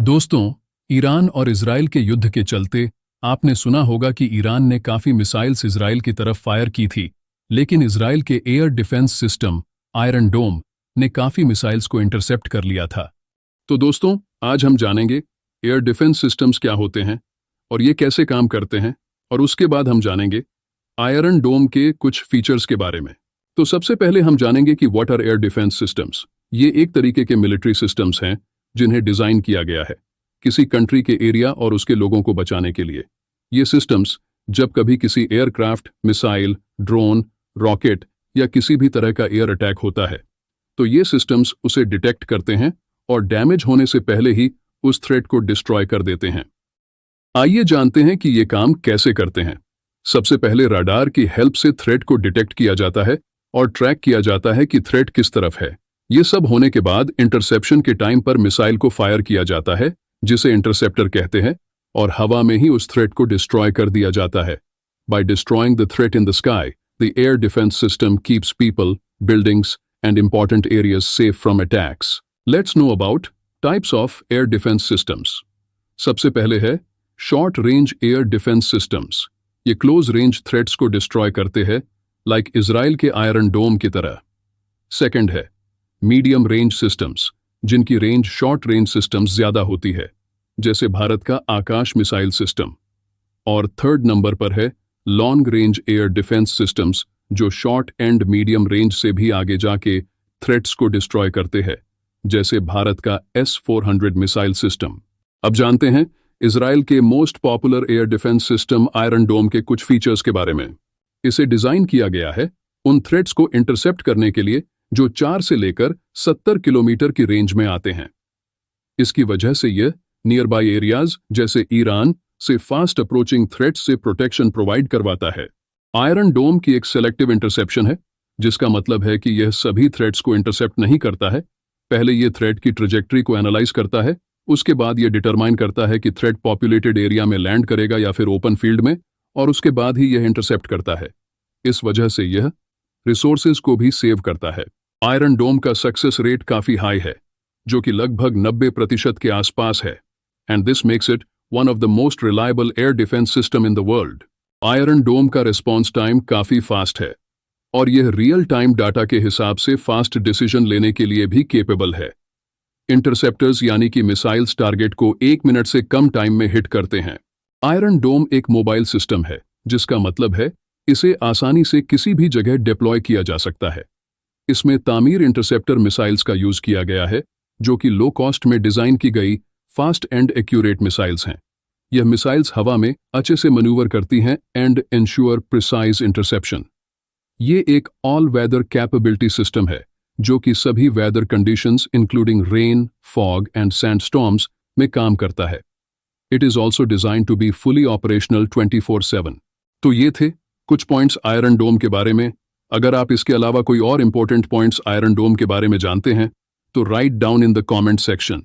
दोस्तों, ईरान और इजराइल के युद्ध के चलते आपने सुना होगा कि ईरान ने काफी मिसाइल्स इजराइल की तरफ फायर की थी, लेकिन इजराइल के एयर डिफेंस सिस्टम आयरन डोम ने काफी मिसाइल्स को इंटरसेप्ट कर लिया था। तो दोस्तों, आज हम जानेंगे एयर डिफेंस सिस्टम्स क्या होते हैं और ये कैसे काम करते हैं, और उसके बाद हम जानेंगे आयरन डोम के कुछ फीचर्स के बारे में। तो सबसे पहले हम जानेंगे कि what are air defence systems. ये एक तरीके के मिलिट्री सिस्टम्स हैं जिन्हें डिजाइन किया गया है किसी कंट्री के एरिया और उसके लोगों को बचाने के लिए। ये सिस्टम्स जब कभी किसी एयरक्राफ्ट, मिसाइल, ड्रोन, रॉकेट या किसी भी तरह का एयर अटैक होता है, तो ये सिस्टम्स उसे डिटेक्ट करते हैं और डैमेज होने से पहले ही उस थ्रेट को डिस्ट्रॉय कर देते हैं। आइए जानते हैं कि ये काम कैसे करते हैं। सबसे पहले रडार की हेल्प से थ्रेट को डिटेक्ट किया जाता है और ट्रैक किया जाता है कि थ्रेट किस तरफ है। ये सब होने के बाद इंटरसेप्शन के टाइम पर मिसाइल को फायर किया जाता है, जिसे इंटरसेप्टर कहते हैं, और हवा में ही उस थ्रेट को डिस्ट्रॉय कर दिया जाता है। By destroying the threat in the sky, the air defence system keeps people, buildings and important areas safe from attacks. Let's know about types of air defence systems. सबसे पहले है short range air defence systems. ये close range threats को destroy करते हैं, like Israel के Iron Dome की तरह। सेकंड है मीडियम रेंज सिस्टम्स, जिनकी रेंज शॉर्ट रेंज सिस्टम्स ज्यादा होती है, जैसे भारत का आकाश मिसाइल सिस्टम। और थर्ड नंबर पर है long range air defence systems, जो शॉर्ट एंड मीडियम रेंज से भी आगे जाके थ्रेट्स को डिस्ट्रॉय करते हैं, जैसे भारत का S-400 मिसाइल सिस्टम। अब जानते हैं इजराइल के most popular air defence system Iron Dome के कुछ फीचर्स के बारे में। इसे डिजाइन किया गया है उन थ्रेट्स को इंटरसेप्ट करने के लिए जो 4 से लेकर 70 किलोमीटर की रेंज में आते हैं। इसकी वजह से यह नियर बाय एरियाज जैसे ईरान से फास्ट अप्रोचिंग थ्रेट्स से प्रोटेक्शन प्रोवाइड करवाता है। आयरन डोम की एक सेलेक्टिव इंटरसेप्शन है, जिसका मतलब है कि यह सभी थ्रेट्स को इंटरसेप्ट नहीं करता है। पहले यह थ्रेट की ट्रेजेक्ट्री को एनालाइज करता है, उसके बाद यह डिटरमाइन करता है कि थ्रेट पॉपुलेटेड एरिया में लैंड करेगा या फिर ओपन फील्ड में, और उसके बाद ही यह इंटरसेप्ट करता है। इस वजह से यह रिसोर्सेज को भी सेव करता है। आयरन डोम का सक्सेस रेट काफी हाई है, जो कि लगभग 90% के आसपास है, and this makes it one of the most reliable air defence system in the world. Iron Dome का रिस्पॉन्स टाइम काफी फास्ट है, और यह रियल टाइम डाटा के हिसाब से फास्ट डिसीजन लेने के लिए भी केपेबल है। इंटरसेप्टर्स यानी कि मिसाइल्स टारगेट को 1 मिनट से कम टाइम में हिट करते हैं। आयरन डोम एक मोबाइल सिस्टम है, जिसका मतलब है इसे आसानी से किसी भी जगह डिप्लॉय किया जा सकता है। इसमें तामीर इंटरसेप्टर मिसाइल्स का यूज किया गया है, जो कि लो कॉस्ट में डिजाइन की गई फास्ट एंड एक्यूरेट मिसाइल्स हैं। यह मिसाइल्स हवा में अच्छे से मैन्यूवर करती हैं एंड इंश्योर प्रिसाइज इंटरसेप्शन। ये एक ऑल वेदर कैपेबिलिटी सिस्टम है, जो कि सभी weather conditions including rain, fog and sandstorms में काम करता है। It is also design to be fully operational 24/7। तो ये थे कुछ पॉइंट्स आयरन डोम के बारे में। अगर आप इसके अलावा कोई और इंपॉर्टेंट पॉइंट्स आयरन डोम के बारे में जानते हैं, तो write down in the comment section.